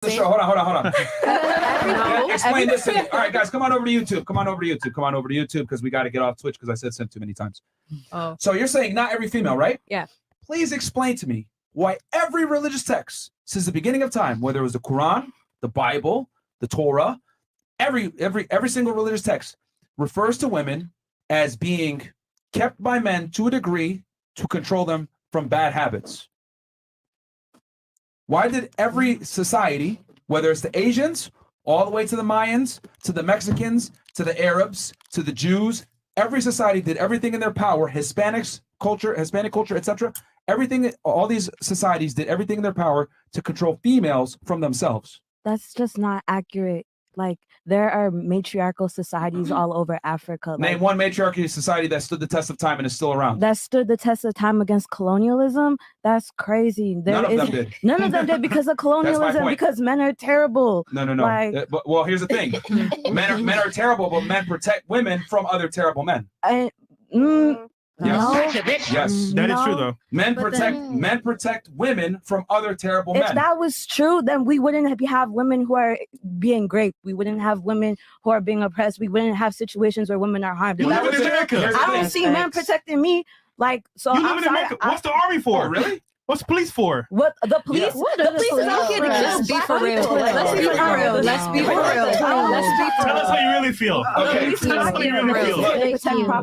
the show. Hold on. Explain this to me. All right, guys, come on over to YouTube. Come on over to YouTube because we got to get off Twitch because I said simp too many times. Oh. So you're saying not every female, right? Yeah. Please explain to me why every religious text since the beginning of time, whether it was the Quran, the Bible, the Torah, every single religious text refers to women as being kept by men to a degree to control them from bad habits. Why did every society, whether it's the Asians, all the way to the Mayans, to the Mexicans, to the Arabs, to the Jews, every society did everything in their power, Hispanic culture, etc. Everything, all these societies did everything in their power to control females from themselves. That's just not accurate. Like, there are matriarchal societies all over Africa. Name one matriarchal society that stood the test of time and is still around. That stood the test of time against colonialism. That's crazy. None of them did. None of them did because of colonialism, because men are terrible. No. Like, well, here's the thing. men are terrible, but men protect women from other terrible men. Yes. Yes. That is true though. Men protect women from other terrible men. If that was true, then we wouldn't have women who are being raped. We wouldn't have women who are being oppressed. We wouldn't have situations where women are harmed. You live in America. I don't see men protecting me. Like, so you live in America. What's the army for? Really? What's police for? What the police? Yes. The police is out here to Let's be for real. Let's be for real. Let's be for real. Tell us how you really feel. Okay. Tell us how you really feel.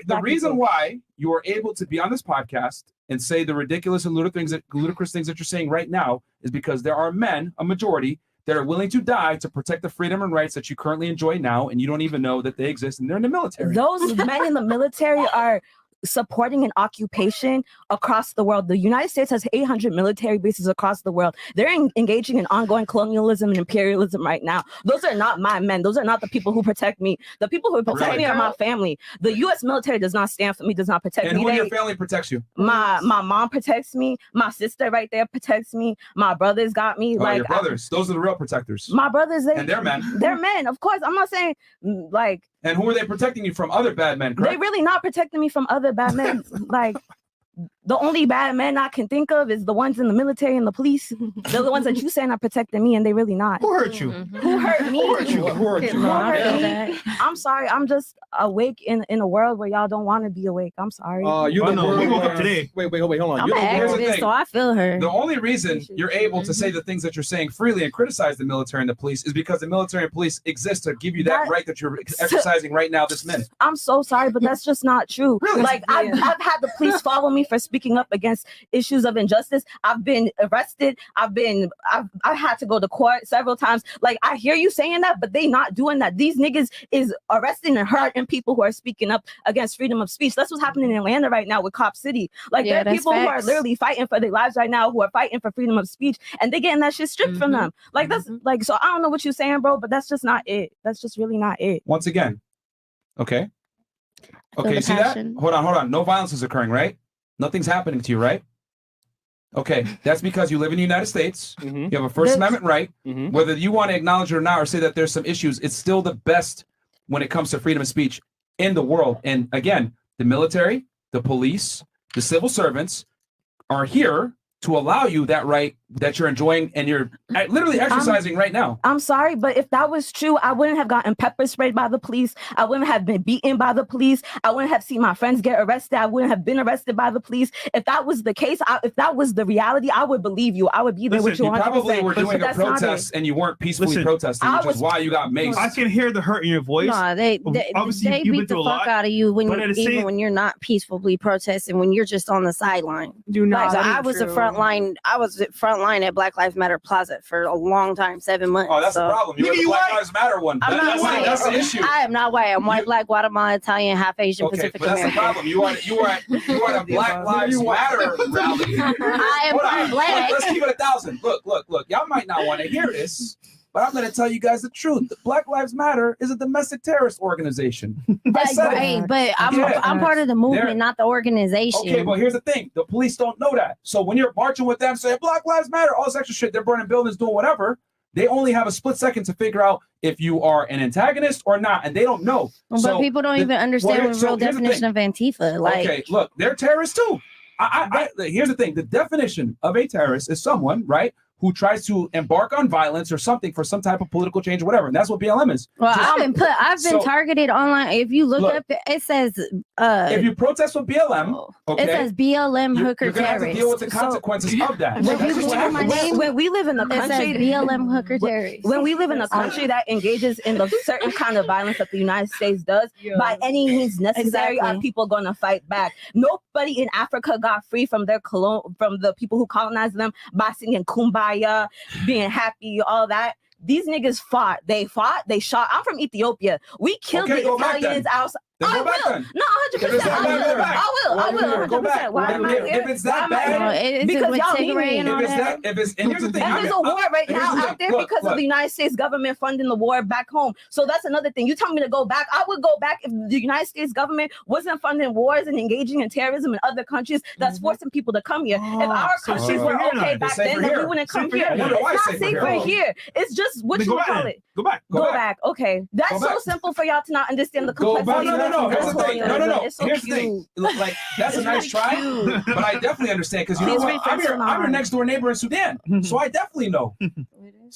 The reason why you are able to be on this podcast and say the ridiculous and ludicrous things that you're saying right now is because there are men, a majority, that are willing to die to protect the freedom and rights that you currently enjoy now, and you don't even know that they exist, and they're in the military. Those men in the military are supporting an occupation across the world. The United States has 800 military bases across the world. They're engaging in ongoing colonialism and imperialism right now. Those are not my men. Those are not the people who protect me. The people who protect me are my family. The U.S. military does not stand for me, does not protect me. And who in your family protects you? My mom protects me. My sister right there protects me. My brothers got me. Like your brothers. Those are the real protectors. My brothers. And they're men. They're men, of course. I'm not saying like. And who are they protecting you from? Other bad men, correct? They're really not protecting me from other bad men. Like, the only bad men I can think of is the ones in the military and the police. They're the ones that you saying are protecting me, and they really not. Who hurt you? Who hurt me? Who hurt you? Who hurt you? I'm sorry. I'm just awake in a world where y'all don't want to be awake. I'm sorry. We woke up today. Wait, hold on. I'm an activist, so I feel her. The only reason you're able to say the things that you're saying freely and criticize the military and the police is because the military and police exist to give you that right that you're exercising right now this minute. I'm so sorry, but that's just not true. Really? Like, I've had the police follow me for speaking up against issues of injustice. I've been arrested. I've had to go to court several times. Like, I hear you saying that, but they not doing that. These niggas is arresting and hurting people who are speaking up against freedom of speech. That's what's happening in Atlanta right now with Cop City. Like, there are people who are literally fighting for their lives right now, who are fighting for freedom of speech, and they getting that shit stripped from them. Like, that's like, so I don't know what you're saying, bro, but that's just not it. That's just really not it. Once again. Okay, you see that? Hold on. No violence is occurring, right? Nothing's happening to you, right? Okay, that's because you live in the United States. You have a First Amendment right. Whether you want to acknowledge it or not, or say that there's some issues, it's still the best when it comes to freedom of speech in the world. And again, the military, the police, the civil servants are here to allow you that right that you're enjoying and you're literally exercising right now. I'm sorry, but if that was true, I wouldn't have gotten pepper sprayed by the police. I wouldn't have been beaten by the police. I wouldn't have seen my friends get arrested. I wouldn't have been arrested by the police. If that was the case, if that was the reality, I would believe you. I would be there with you 100%. You probably were doing a protest and you weren't peacefully protesting, which is why you got maced. I can hear the hurt in your voice. No, they beat the fuck out of you when you're not peacefully protesting, when you're just on the sideline. I was at frontline at Black Lives Matter Plaza for a long time, 7 months. Oh, that's the problem. You're the Black Lives Matter one. That's the issue. I am not white. I'm white, black, Guatemalan, Italian, half Asian, Pacific but that's American. the problem. You are at a Black Lives Matter rally. I am part black. Let's keep it 1,000. Look. Y'all might not want to hear this, but I'm going to tell you guys the truth. Black Lives Matter is a domestic terrorist organization. That's right, but I'm part of the movement, not the organization. Okay, but here's the thing. The police don't know that. So when you're marching with them, saying Black Lives Matter, all this extra shit, they're burning buildings, doing whatever, they only have a split second to figure out if you are an antagonist or not, and they don't know. But people don't even understand the real definition of Antifa. Like, okay, look, they're terrorists too. Here's the thing. The definition of a terrorist is someone, right, who tries to embark on violence or something for some type of political change or whatever. And that's what BLM is. Well, I've been targeted online. If you look up, it says if you protest with BLM, it says BLM hooker you're gonna have to deal with the consequences of that. When we live in a country, BLM hooker terrorists. When we live in a country that engages in the certain kind of violence that the United States does, by any means necessary, our people gonna fight back. Nobody in Africa got free from their from the people who colonized them by singing Kumbaya, being happy, all that. These niggas fought. They shot. I'm from Ethiopia. We killed the Italians outside. I will. No, 100%. I will. Go back. Why am I here? If it's that bad, because y'all need me. If it's, and here's the thing. And there's a war right now out there because of the United States government funding the war back home. So that's another thing. You tell me to go back. I would go back if the United States government wasn't funding wars and engaging in terrorism in other countries that's forcing people to come here. If our countries were okay back then we wouldn't come here. It's not safer here. It's just what you call it. Go back. Okay. That's so simple for y'all to not understand the complexity. No. Here's the thing. No. Here's the thing. Like, that's a nice try, but I definitely understand because you know what? I'm your next door neighbor in Sudan, so I definitely know.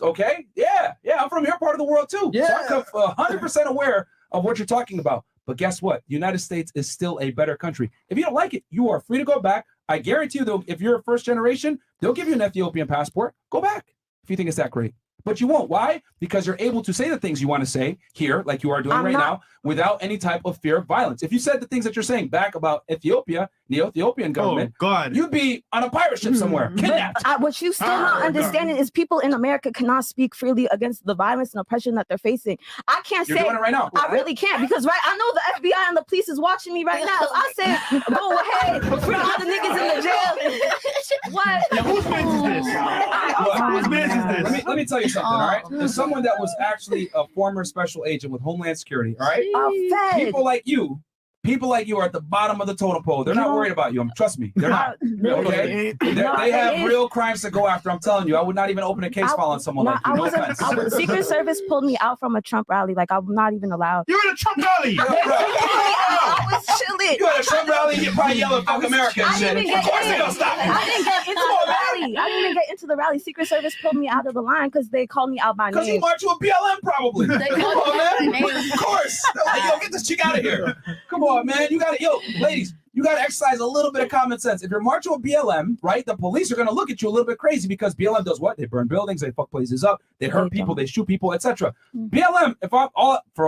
Okay? Yeah. I'm from your part of the world too. Yeah. So I'm 100% aware of what you're talking about. But guess what? The United States is still a better country. If you don't like it, you are free to go back. I guarantee you, though, if you're a first generation, they'll give you an Ethiopian passport. Go back if you think it's that great. But you won't. Why? Because you're able to say the things you want to say here, like you are doing now, without any type of fear of violence. If you said the things that you're saying back about Ethiopia, the Ethiopian government, you'd be on a pirate ship somewhere, kidnapped. What you still not understanding is people in America cannot speak freely against the violence and oppression that they're facing. I can't say. You're doing it right now. I really can't because I know the FBI and the police is watching me right now. If I say, go ahead, free all the niggas in the jail. What? Yeah, whose man's is this? Whose man's is this? Let me tell you something, all right? There's someone that was actually a former special agent with Homeland Security, all right? People like you are at the bottom of the totem pole. They're not worried about you. Trust me, they're not. Okay? They have real crimes to go after. I'm telling you, I would not even open a case file on someone like you. Secret Service pulled me out from a Trump rally. Like I'm not even allowed. You're in a Trump rally. I was chilling. You at a Trump rally, you probably yelling "fuck America" and shit. Of course they gonna stop you. I didn't get into the rally. I didn't even get into the rally. Secret Service pulled me out of the line because they called me out by name. Because you marched with BLM, probably. Come on, man. Of course. Like, yo, get this chick out of here. Come on, man. You gotta, ladies, you gotta exercise a little bit of common sense. If you're marching with BLM, right, the police are gonna look at you a little bit crazy because BLM does what? They burn buildings, they fuck places up, they hurt people, they shoot people, etc. BLM, for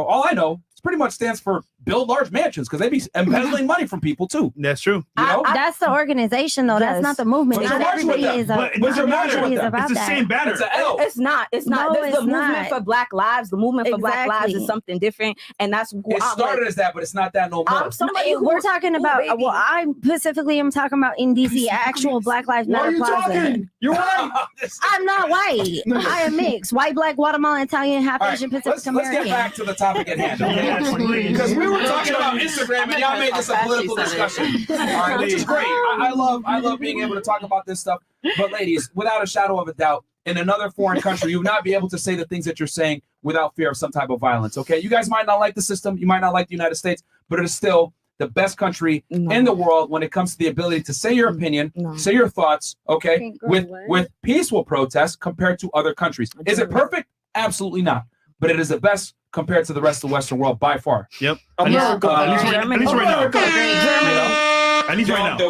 all I know, pretty much stands for build large mansions because they be embezzling money from people too. That's true. You know? That's the organization though. That's not the movement. Not everybody is but it's the same banner. It's not. No, There's the movement for Black Lives. The movement for Black Lives is something different, and that's it started as that, but it's not that no more. We're talking about. Well, I specifically am talking about in DC, actual Black Lives Matter plaza. You're white. I'm not white. I am mixed. White, Black, Guatemalan, Italian, half Asian, Pacific American. Let's get back to the topic at hand. Okay? Because we were talking about Instagram and y'all made this a political discussion. All right, which is great. I love being able to talk about this stuff. But ladies, without a shadow of a doubt, in another foreign country, you would not be able to say the things that you're saying without fear of some type of violence. Okay, you guys might not like the system, you might not like the United States, but it is still the best country in the world when it comes to the ability to say your opinion, say your thoughts, okay, with peaceful protests compared to other countries. Is it perfect? Absolutely not. But it is the best compared to the rest of the Western world by far. Yep. At least right now.